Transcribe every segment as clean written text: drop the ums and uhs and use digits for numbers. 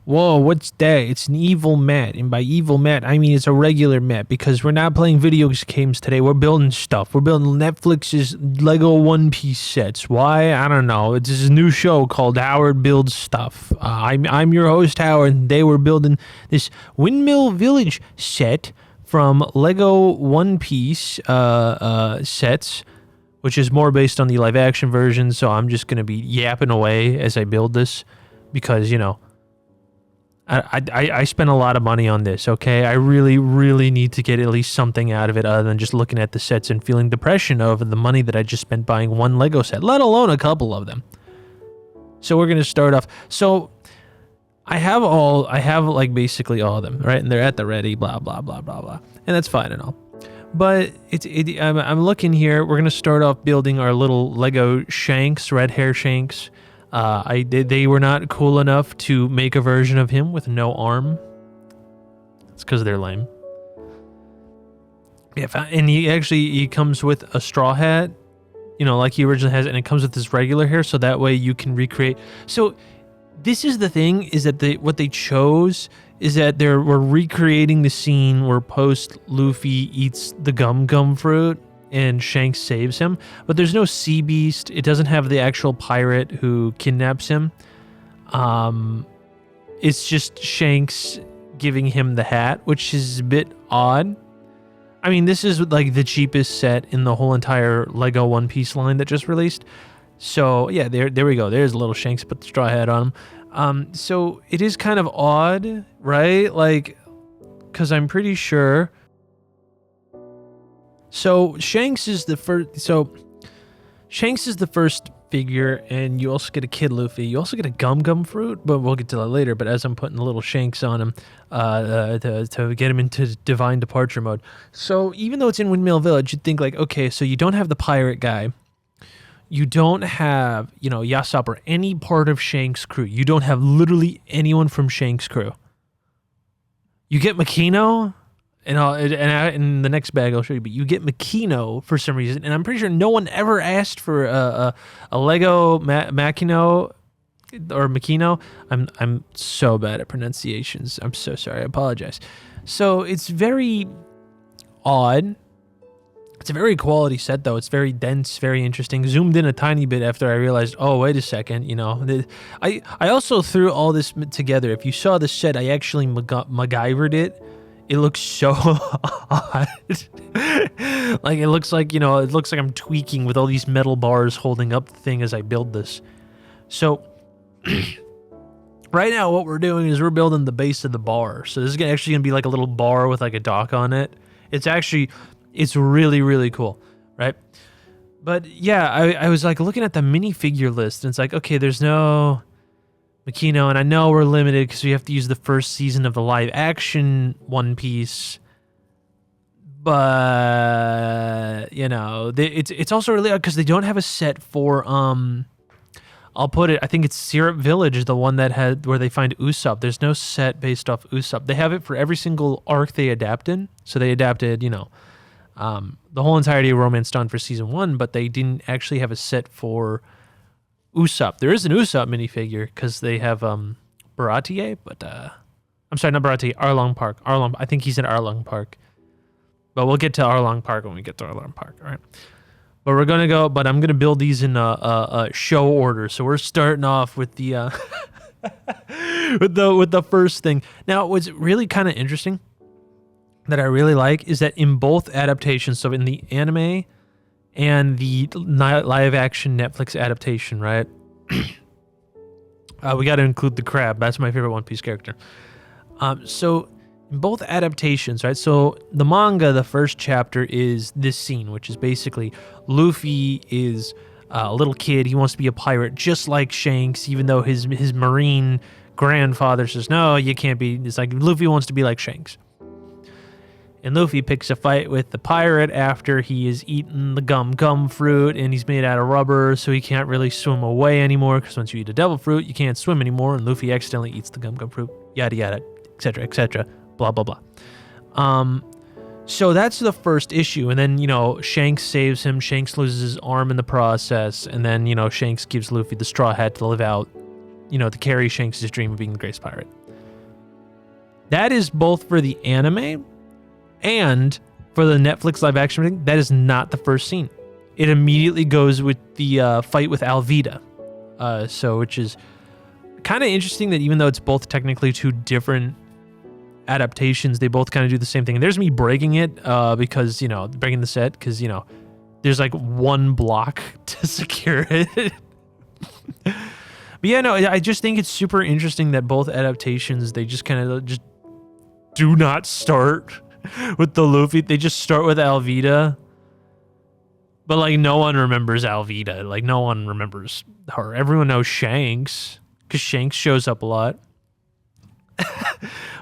Whoa, what's that? It's an evil mat. And by evil mat, I mean it's a regular mat because we're not playing video games today. We're building stuff. We're building Netflix's Lego One Piece sets. Why? I don't know. It's this new show called Howard Builds Stuff. I'm your host, Howard, and today we're building this Windmill Village set from Lego One Piece sets, which is more based on the live action version. So I'm just going to be yapping away as I build this because, you know, I spent a lot of money on this, okay? I really need to get at least something out of it other than just looking at the sets and feeling depression over the money that I just spent buying one Lego set, let alone a couple of them. So we're going to start off. So I have like basically all of them, right? And they're at the ready, blah, blah, blah, blah, blah. And that's fine and all. But I'm looking here. We're going to start off building our little Lego Shanks, red hair Shanks. They were not cool enough to make a version of him with no arm. It's because they're lame. Yeah, and he comes with a straw hat, you know, like he originally has, and it comes with his regular hair, so that way you can recreate. So this is the thing, is that what they chose is that we're recreating the scene where post Luffy eats the gum fruit and Shanks saves him, but there's no sea beast. It doesn't have the actual pirate who kidnaps him. It's just Shanks giving him the hat, which is a bit odd. I mean, this is like the cheapest set in the whole entire Lego One Piece line that just released. So yeah, there we go. There's little Shanks, put the straw hat on him. So it is kind of odd, right? Like, because I'm pretty sure. So Shanks is the first figure, and you also get a Kid Luffy. You also get a gum fruit, but we'll get to that later. But as I'm putting the little Shanks on him to get him into divine departure mode. So even though it's in Windmill Village, you'd think like, okay, so you don't have the pirate guy. You don't have, you know, Yasop or any part of Shanks' crew. You don't have literally anyone from Shanks' crew. You get Makino. And in the next bag I'll show you, but you get Makino for some reason, and I'm pretty sure no one ever asked for a Lego Makino or Makino. I'm so bad at pronunciations. I'm so sorry. I apologize. So it's very odd. It's a very quality set though. It's very dense, very interesting. Zoomed in a tiny bit after I realized, oh wait a second, you know. I also threw all this together. If you saw the set, I actually MacGyvered it. It looks so odd. Like, it looks like, you know, it looks like I'm tweaking with all these metal bars holding up the thing as I build this. So, right now what we're doing is we're building the base of the bar. So this is actually going to be like a little bar with like a dock on it. It's really cool, right? But yeah, I was like looking at the minifigure list, and it's like, okay, there's no Makino, and I know we're limited because we have to use the first season of the live action One Piece, but you know, it's also really odd because they don't have a set for I'll put it, I think it's Syrup Village, the one that had where they find Usopp. There's no set based off Usopp. They have it for every single arc they adapted. So they adapted, you know, the whole entirety of Romance Dawn for season 1, but they didn't actually have a set for Usopp. There is an Usopp minifigure because they have Baratie, but I'm sorry, not Baratie, Arlong Park. I think he's in Arlong Park. But we'll get to Arlong Park when we get to Arlong Park, all right? But I'm gonna build these in a show order. So we're starting off with the with the first thing. Now, what's really kind of interesting that I really like is that in both adaptations, so in the anime and the live action Netflix adaptation, right? We got to include the crab. That's my favorite One Piece character. So in both adaptations, right? So the manga, the first chapter is this scene, which is basically Luffy is a little kid. He wants to be a pirate, just like Shanks, even though his marine grandfather says, no, you can't be. It's like Luffy wants to be like Shanks. And Luffy picks a fight with the pirate after he has eaten the gum fruit, and he's made out of rubber, so he can't really swim away anymore, because once you eat a devil fruit, you can't swim anymore, and Luffy accidentally eats the gum fruit, yada yada, etc., blah blah blah. So that's the first issue, and then, you know, Shanks saves him, Shanks loses his arm in the process, and then, you know, Shanks gives Luffy the straw hat to live out, you know, to carry Shanks' dream of being the greatest pirate. That is both for the anime and for the Netflix live action thing. That is not the first scene. It immediately goes with the fight with Alvida. Which is kind of interesting that even though it's both technically two different adaptations, they both kind of do the same thing. And there's me breaking it because, breaking the set because, there's like one block to secure it. But yeah, no, I just think it's super interesting that both adaptations, they just kind of just do not start with the Luffy. They just start with Alvida. But, like, no one remembers Alvida. Like, no one remembers her. Everyone knows Shanks, because Shanks shows up a lot.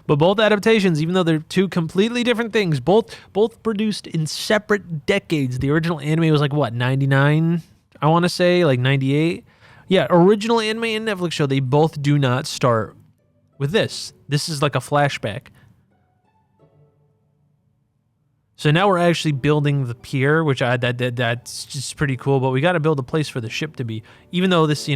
But both adaptations, even though they're two completely different things, both produced in separate decades. The original anime was, like, what, 99? I want to say, like, 98? Yeah, original anime and Netflix show, they both do not start with this. This is like a flashback. So now we're actually building the pier, which that's just pretty cool. But we got to build a place for the ship to be. Even though this,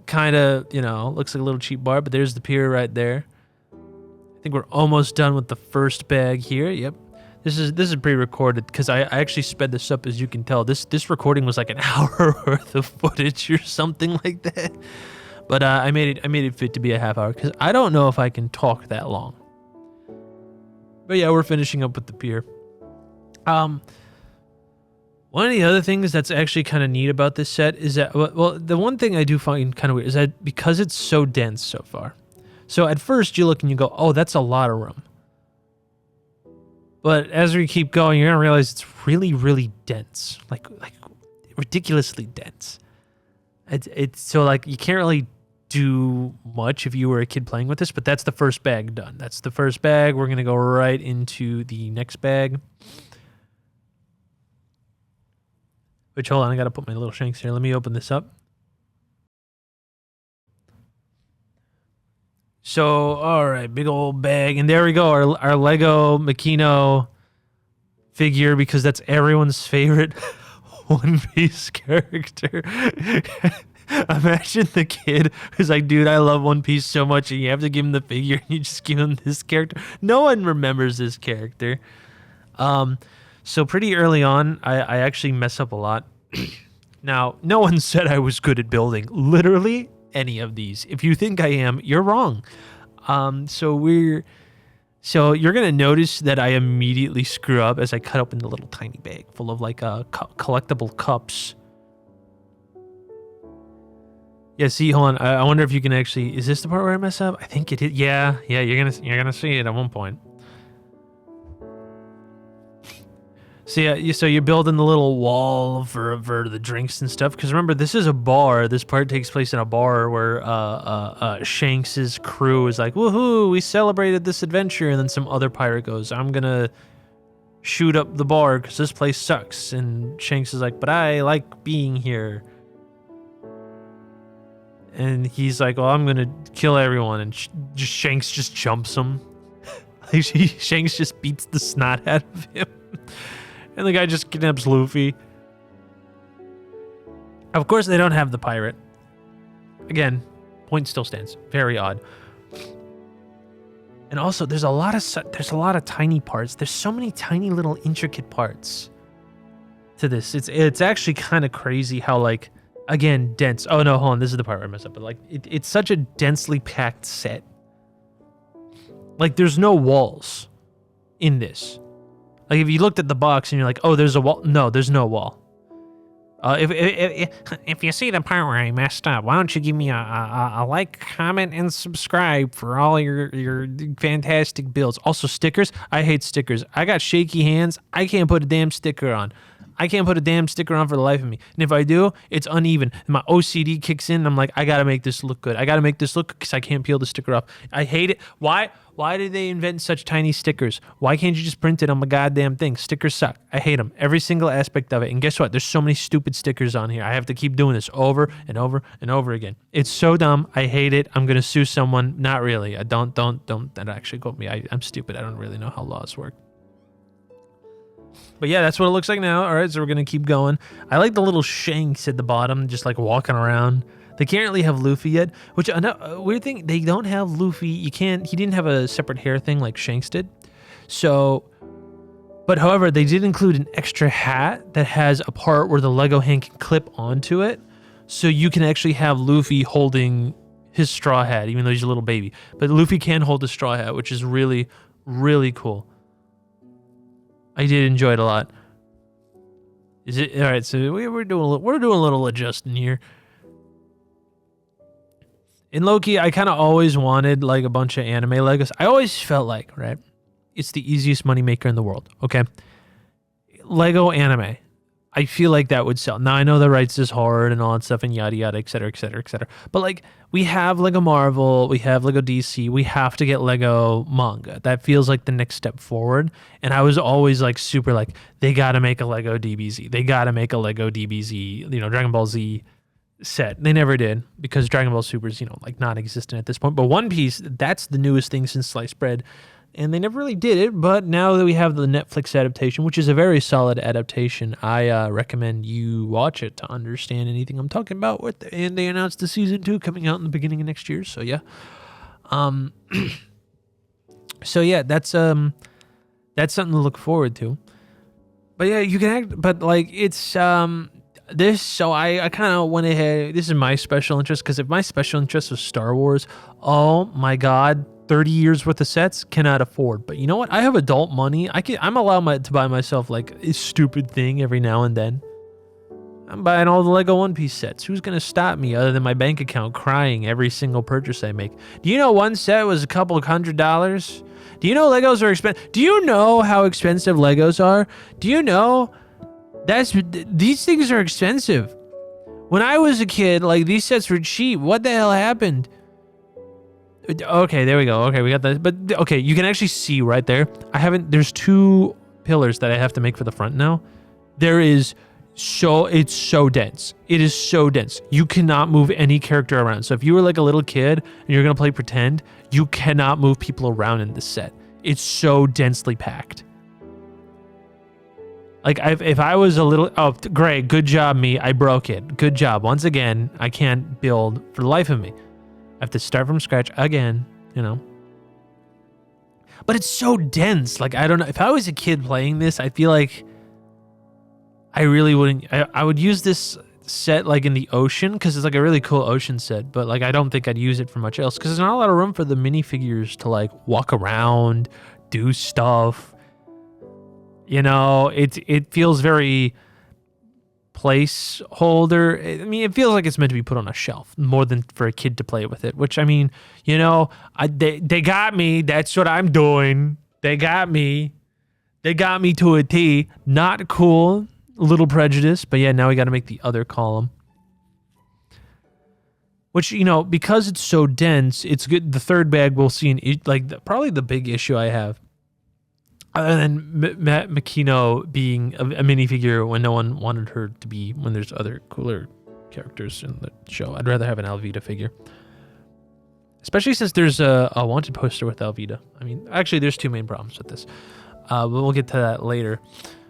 kind of, looks like a little cheap bar. But there's the pier right there. I think we're almost done with the first bag here. Yep. This is pre-recorded because I actually sped this up, as you can tell. This recording was like an hour worth of footage or something like that. But I made it fit to be a half hour because I don't know if I can talk that long. But yeah, we're finishing up with the pier. One of the other things that's actually kind of neat about this set is that, well, the one thing I do find kind of weird is that because it's so dense so far. So at first you look and you go, oh, that's a lot of room. But as we keep going, you're going to realize it's really, really dense. Like ridiculously dense. It's so like you can't really do much if you were a kid playing with this, but that's the first bag done. That's the first bag. We're going to go right into the next bag. Which, hold on, I got to put my little shanks here. Let me open this up. So, all right, big old bag. And there we go, our Lego Makino figure, because that's everyone's favorite One Piece character. Imagine the kid who's like, dude, I love One Piece so much, and you have to give him the figure, and you just give him this character. No one remembers this character. So pretty early on, I actually mess up a lot. Now, no one said I was good at building literally any of these. If you think I am, you're wrong. So you're gonna notice that I immediately screw up as I cut open the little tiny bag full of like collectible cups. Yeah, see, hold on. I wonder if you can actually. Is this the part where I mess up? I think it is. Yeah. You're gonna see it at one point. So yeah, so you're building the little wall for the drinks and stuff. Because remember, this is a bar. This part takes place in a bar where Shanks's crew is like, woohoo, we celebrated this adventure, and then some other pirate goes, I'm gonna shoot up the bar because this place sucks. And Shanks is like, but I like being here. And he's like, well, I'm gonna kill everyone, and Shanks just jumps him. Shanks just beats the snot out of him. And the guy just kidnaps Luffy. Of course, they don't have the pirate. Again, point still stands. Very odd. And also, there's a lot of tiny parts. There's so many tiny little intricate parts to this. It's actually kind of crazy how, like, again, dense. Oh no, hold on. This is the part where I messed up. But like, it's such a densely packed set. Like, there's no walls in this. Like, if you looked at the box and you're like, oh, there's a wall. No, there's no wall. If you see the part where I messed up, why don't you give me a like, comment, and subscribe for all your fantastic builds. Also, stickers. I hate stickers. I got shaky hands. I can't put a damn sticker on. I can't put a damn sticker on for the life of me. And if I do, it's uneven. And my OCD kicks in, and I'm like, I gotta make this look good. I gotta make this look because I can't peel the sticker off. I hate it. Why did they invent such tiny stickers? Why can't you just print it on my goddamn thing? Stickers suck. I hate them. Every single aspect of it. And guess what? There's so many stupid stickers on here. I have to keep doing this over and over and over again. It's so dumb. I hate it. I'm gonna sue someone. Not really. I don't that actually quote me. I'm stupid. I don't really know how laws work. But yeah, that's what it looks like now. All right, so we're going to keep going. I like the little Shanks at the bottom, just like walking around. They can't really have Luffy yet, which weird thing, they don't have Luffy. He didn't have a separate hair thing like Shanks did. So, but however, they did include an extra hat that has a part where the Lego hand can clip onto it. So you can actually have Luffy holding his straw hat, even though he's a little baby. But Luffy can hold a straw hat, which is really, really cool. I did enjoy it a lot. Is it all right? So we're doing a little adjusting here. In Loki, I kind of always wanted like a bunch of anime Legos. I always felt like, right, it's the easiest moneymaker in the world. Okay, Lego anime. I feel like that would sell. Now I know the rights is hard and all that stuff and yada yada, et cetera, et cetera, et cetera. But like we have Lego Marvel, we have Lego DC, we have to get Lego manga. That feels like the next step forward. And I was always like super like they gotta make a Lego DBZ. They gotta make a Lego DBZ, Dragon Ball Z set. They never did because Dragon Ball Super is, like non-existent at this point. But One Piece, that's the newest thing since sliced bread. And they never really did it, but now that we have the Netflix adaptation, which is a very solid adaptation, I recommend you watch it to understand anything I'm talking about. And they announced the season 2 coming out in the beginning of next year, so yeah. So yeah, that's something to look forward to. But yeah, you can act, but like it's this. So I kind of went ahead. This is my special interest because if my special interest was Star Wars, oh my God. 30 years worth of sets cannot afford. But you know what? I have adult money. I'm allowed to buy myself like a stupid thing every now and then. I'm buying all the Lego One Piece sets. Who's going to stop me other than my bank account crying every single purchase I make? Do you know one set was a couple of $100? Do you know Legos are expensive? Do you know how expensive Legos are? Do you know these things are expensive? When I was a kid, like these sets were cheap. What the hell happened? Okay, there we go. Okay, we got that. But okay, you can actually see right there. There's 2 pillars that I have to make for the front now. It's so dense. It is so dense. You cannot move any character around. So if you were like a little kid and you're going to play pretend, you cannot move people around in this set. It's so densely packed. Like if I was a little, oh, great. Good job, me. I broke it. Good job. Once again, I can't build for the life of me. I have to start from scratch again, But it's so dense. Like, I don't know. If I was a kid playing this, I feel like I really wouldn't. I would use this set like in the ocean because it's like a really cool ocean set. But like, I don't think I'd use it for much else because there's not a lot of room for the minifigures to like walk around, do stuff. It feels very placeholder. I mean, it feels like it's meant to be put on a shelf more than for a kid to play with it, which I mean, they got me. That's what I'm doing. They got me to a T. Not cool. A little prejudice, but yeah, now we got to make the other column. Which, because it's so dense, it's good. The third bag we'll see probably the big issue I have. Other than Matt Makino being a minifigure when no one wanted her to be, when there's other cooler characters in the show. I'd rather have an Alvida figure. Especially since there's a wanted poster with Alvida. I mean, actually, there's 2 main problems with this. But we'll get to that later.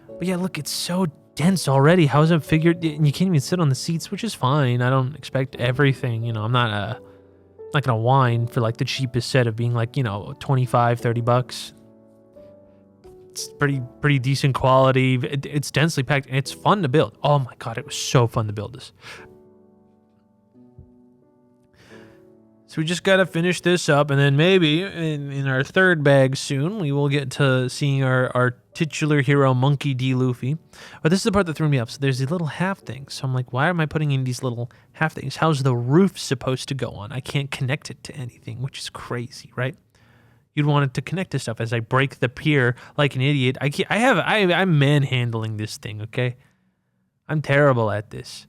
But yeah, look, it's so dense already. How is it figured? And you can't even sit on the seats, which is fine. I don't expect everything. I'm not going to whine for like the cheapest set of being like, $25, $30. It's pretty decent quality. It's densely packed and it's fun to build. Oh my God, it was so fun to build this. So we just got to finish this up and then maybe in our third bag soon, we will get to seeing our titular hero, Monkey D. Luffy. But this is the part that threw me up. So there's these little half things. So I'm like, why am I putting in these little half things? How's the roof supposed to go on? I can't connect it to anything, which is crazy, right? You'd want it to connect to stuff. As I break the pier like an idiot, I'm manhandling this thing. Okay, I'm terrible at this.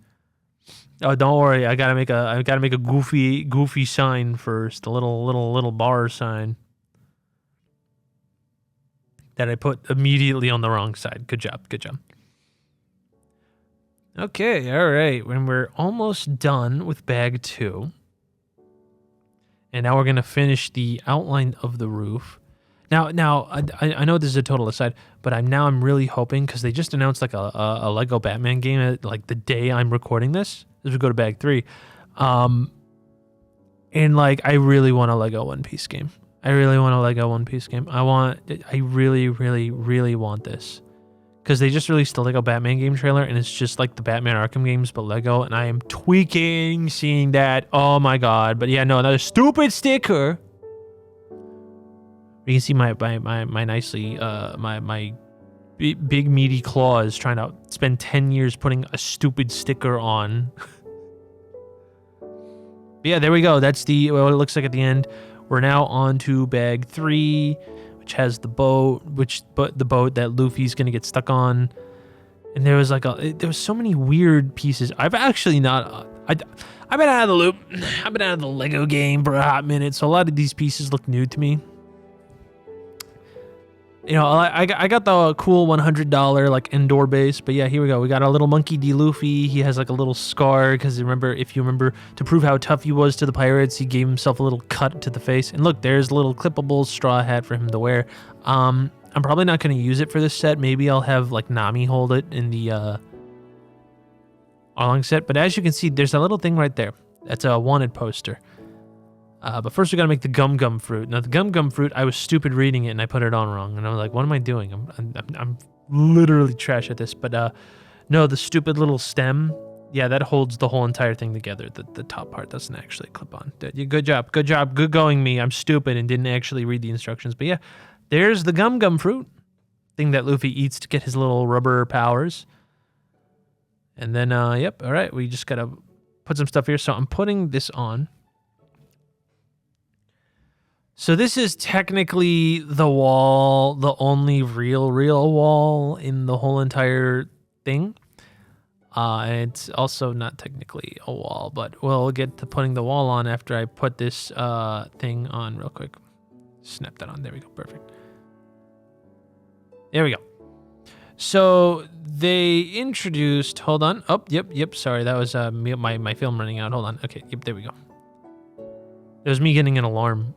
Oh, don't worry. I gotta make a goofy sign first. A little bar sign that I put immediately on the wrong side. Good job. Okay, all right. When we're almost done with bag 2. And now we're going to finish the outline of the roof. Now, I know this is a total aside, but I'm really hoping, because they just announced like a Lego Batman game at like the day I'm recording this, as we go to bag 3. And like, I really want a Lego One Piece game. I really really want this. Because they just released the Lego Batman game trailer, and it's just like the Batman Arkham games, but Lego, and I am tweaking seeing that. Oh my god. But yeah, no, another stupid sticker. You can see my nicely, my big meaty claws trying to spend 10 years putting a stupid sticker on. But yeah, there we go. That's what it looks like at the end. We're now on to bag 3, which has the boat, the boat that Luffy's gonna get stuck on. And there was there was so many weird pieces. I've actually not. I've been out of the loop. I've been out of the Lego game for a hot minute, so a lot of these pieces look new to me. You know, I got the cool $100 like indoor base, but yeah, here we go. We got a little Monkey D. Luffy. He has like a little scar because if you remember, to prove how tough he was to the pirates, he gave himself a little cut to the face. And look, there's a little clippable straw hat for him to wear. I'm probably not going to use it for this set. Maybe I'll have like Nami hold it in the Arlong set. But as you can see, there's a little thing right there. That's a wanted poster. But first we gotta make the gum fruit. Now the gum fruit, I was stupid reading it and I put it on wrong, and I was like, "What am I doing? I'm literally trash at this." But no, the stupid little stem, yeah, that holds the whole entire thing together. The top part doesn't actually clip on. Good job, good going me. I'm stupid and didn't actually read the instructions. But yeah, there's the gum fruit thing that Luffy eats to get his little rubber powers. And then yep, all right, we just gotta put some stuff here. So I'm putting this on. So this is technically the wall, the only real wall in the whole entire thing. And it's also not technically a wall, but we'll get to putting the wall on after I put this thing on real quick. Snap that on. There we go. Perfect. There we go. So they introduced, hold on. Oh, yep. Sorry, that was my film running out. Hold on. Okay, yep, there we go. It was me getting an alarm.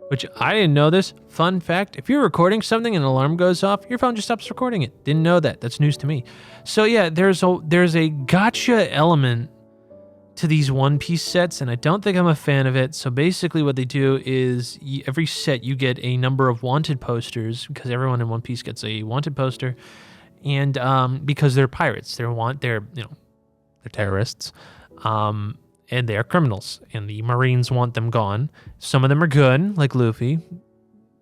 Which I didn't know this. Fun fact, if you're recording something and an alarm goes off, your phone just stops recording it. Didn't know that. That's news to me. So yeah, there's a gotcha element to these One Piece sets, and I don't think I'm a fan of it. So basically what they do is every set you get a number of wanted posters, because everyone in One Piece gets a wanted poster. And because they're pirates, they're terrorists. And they are criminals, and the Marines want them gone. Some of them are good, like Luffy,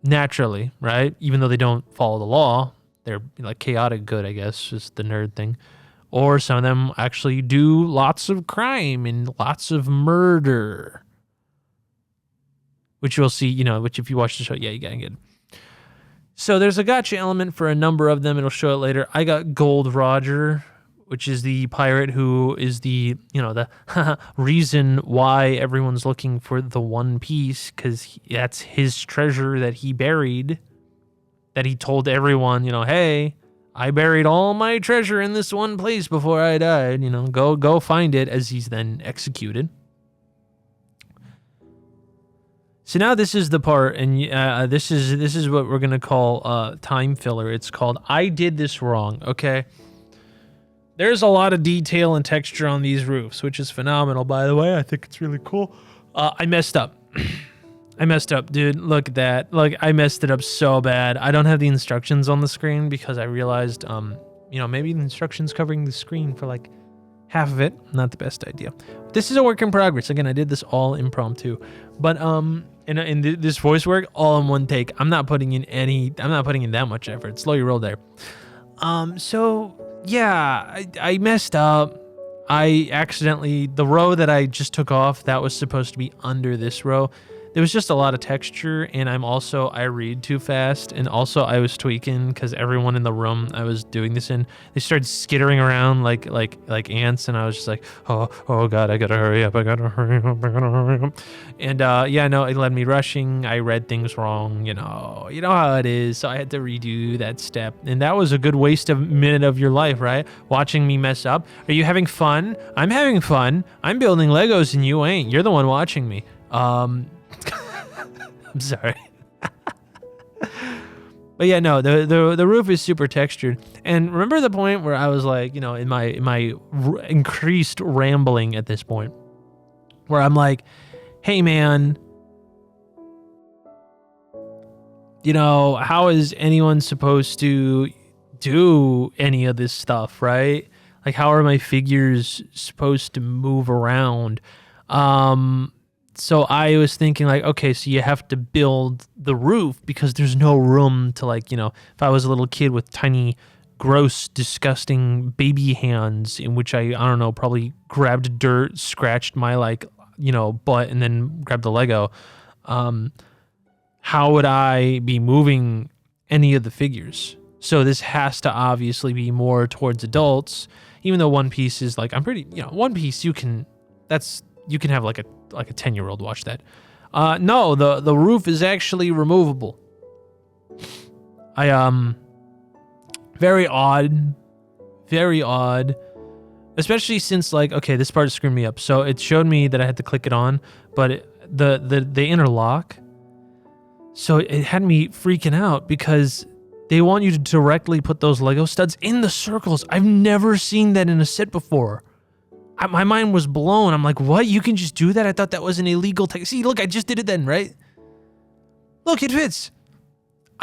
naturally, right? Even though they don't follow the law, they're like chaotic good, I guess, just the nerd thing. Or some of them actually do lots of crime and lots of murder, which you'll see, which if you watch the show, yeah, you gotta get it. So there's a gotcha element for a number of them. It'll show it later. I got Gold Roger, which is the pirate who is the reason why everyone's looking for the One Piece, because that's his treasure that he buried, that he told everyone, hey, I buried all my treasure in this one place before I died, go find it, as he's then executed. So now this is the part, and this is what we're going to call time filler. It's called I Did This Wrong, okay? There's a lot of detail and texture on these roofs, which is phenomenal, by the way. I think it's really cool. I messed up. Dude. Look at that. Like, I messed it up so bad. I don't have the instructions on the screen because I realized, maybe the instructions covering the screen for like half of it. Not the best idea. This is a work in progress. Again, I did this all impromptu. But in this voice work, all in one take. I'm not putting in that much effort. Slow your roll there. So yeah, I messed up. I accidentally, the row that I just took off, that was supposed to be under this row. There was just a lot of texture, and I read too fast, and also I was tweaking because everyone in the room I was doing this in, they started skittering around like ants, and I was just like, oh god, I gotta hurry up. And it led me rushing. I read things wrong, you know how it is. So I had to redo that step, and that was a good waste of a minute of your life, right? Watching me mess up. Are you having fun? I'm having fun. I'm building Legos, and you ain't. You're the one watching me. I'm sorry. But yeah, no, the roof is super textured. And remember the point where I was like, in my increased rambling at this point, where I'm like, hey man, you know, how is anyone supposed to do any of this stuff, right? Like, how are my figures supposed to move around? So I was thinking like, okay, so you have to build the roof because there's no room to, like, you know, if I was a little kid with tiny, gross, disgusting baby hands in which I don't know, probably grabbed dirt, scratched my, like, you know, butt and then grabbed the Lego. How would I be moving any of the figures? So this has to obviously be more towards adults, even though One Piece is like, I'm pretty, you know, One Piece you can have like a 10-year-old watch that. No, the roof is actually removable. Very odd, especially since, like, okay, this part screwed me up. So it showed me that I had to click it on, but they interlock. So it had me freaking out because they want you to directly put those Lego studs in the circles. I've never seen that in a set before. My mind was blown. I'm like, what? You can just do that? I thought that was an illegal tech. See, look, I just did it then, right? Look, it fits.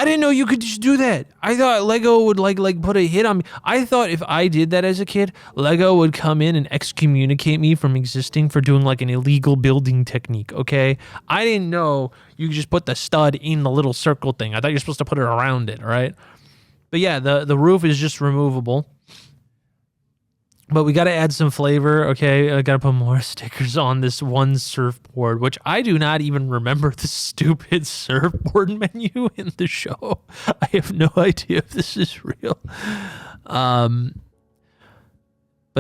I didn't know you could just do that. I thought Lego would like put a hit on me. I thought if I did that as a kid, Lego would come in and excommunicate me from existing for doing like an illegal building technique, okay? I didn't know you could just put the stud in the little circle thing. I thought you're supposed to put it around it, right? But yeah, the roof is just removable. But we got to add some flavor, okay? I got to put more stickers on this one surfboard, which I do not even remember the stupid surfboard menu in the show. I have no idea if this is real. But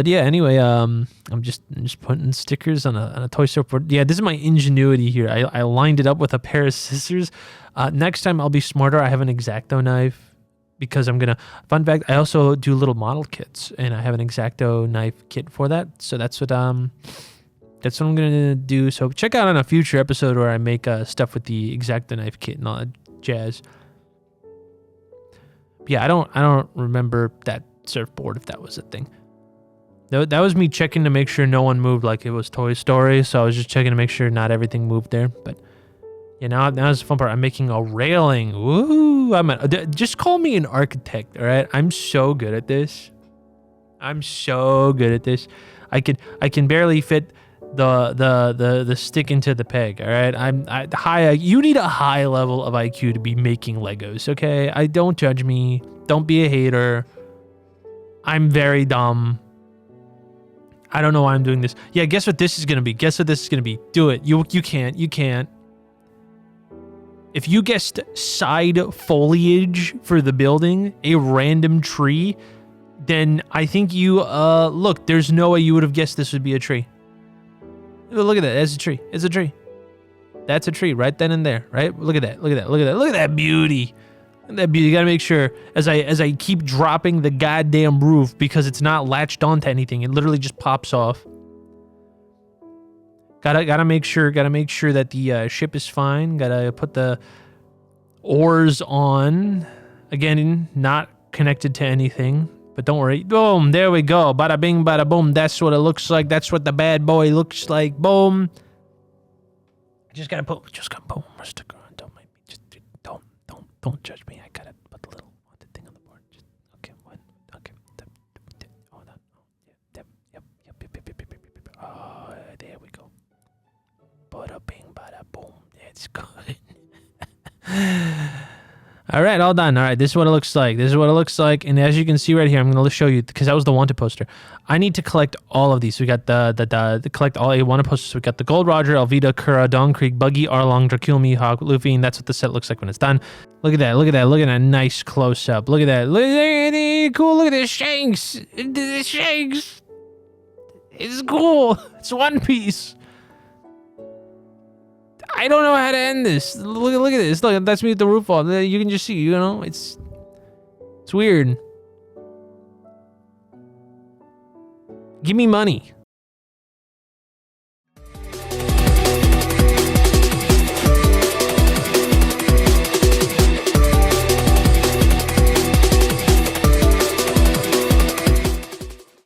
yeah, anyway, I'm just putting stickers on a toy surfboard. Yeah, this is my ingenuity here. I lined it up with a pair of scissors. Next time I'll be smarter. I have an X-Acto knife. Because I'm gonna, fun fact, I also do little model kits, and I have an X-Acto knife kit for that. So that's what I'm gonna do. So check out on a future episode where I make stuff with the X-Acto knife kit and all that jazz. But yeah, I don't remember that surfboard if that was a thing. That was me checking to make sure no one moved like it was Toy Story. So I was just checking to make sure not everything moved there, but. Yeah, now is the fun part. I'm making a railing. Woo! Just call me an architect, all right? I'm so good at this. I can barely fit the stick into the peg, all right? You need a high level of IQ to be making Legos, okay? Don't judge me. Don't be a hater. I'm very dumb. I don't know why I'm doing this. Yeah, guess what this is gonna be? Do it. You can't. If you guessed side foliage for the building, a random tree, then I think you, look, there's no way you would have guessed this would be a tree. Look at that. That's a tree. It's a tree. That's a tree right then and there, right? Look at that. Look at that beauty. Look at that beauty. You gotta make sure as I keep dropping the goddamn roof because it's not latched onto anything. It literally just pops off. Gotta make sure that the ship is fine. Gotta put the oars on. Again, not connected to anything, but don't worry. Boom, there we go. Bada bing, bada boom. That's what it looks like. That's what the bad boy looks like. Boom. Just gotta put boom. Sticker on. Don't judge me. I gotta put the little wanted thing on the board. Just okay. One. Okay. Hold on. Yep. Oh, there we go. Bada bing, bada boom. It's good. All right, all done. All right, this is what it looks like. And as you can see right here, I'm going to show you because that was the wanted poster. I need to collect all of these. So we got the collect all wanted posters. So we got the Gold Roger, Alvida, Kura, Dawn Creek, Buggy, Arlong, Dracula, Mihawk, Luffy, and that's what the set looks like when it's done. Look at that. Look at that nice close up. Look at that. Look at that. Cool. Look at this Shanks. The Shanks. It's cool. It's One Piece. I don't know how to end this. Look at this. Look, that's me with the roof off. You can just see, you know, it's weird. Give me money.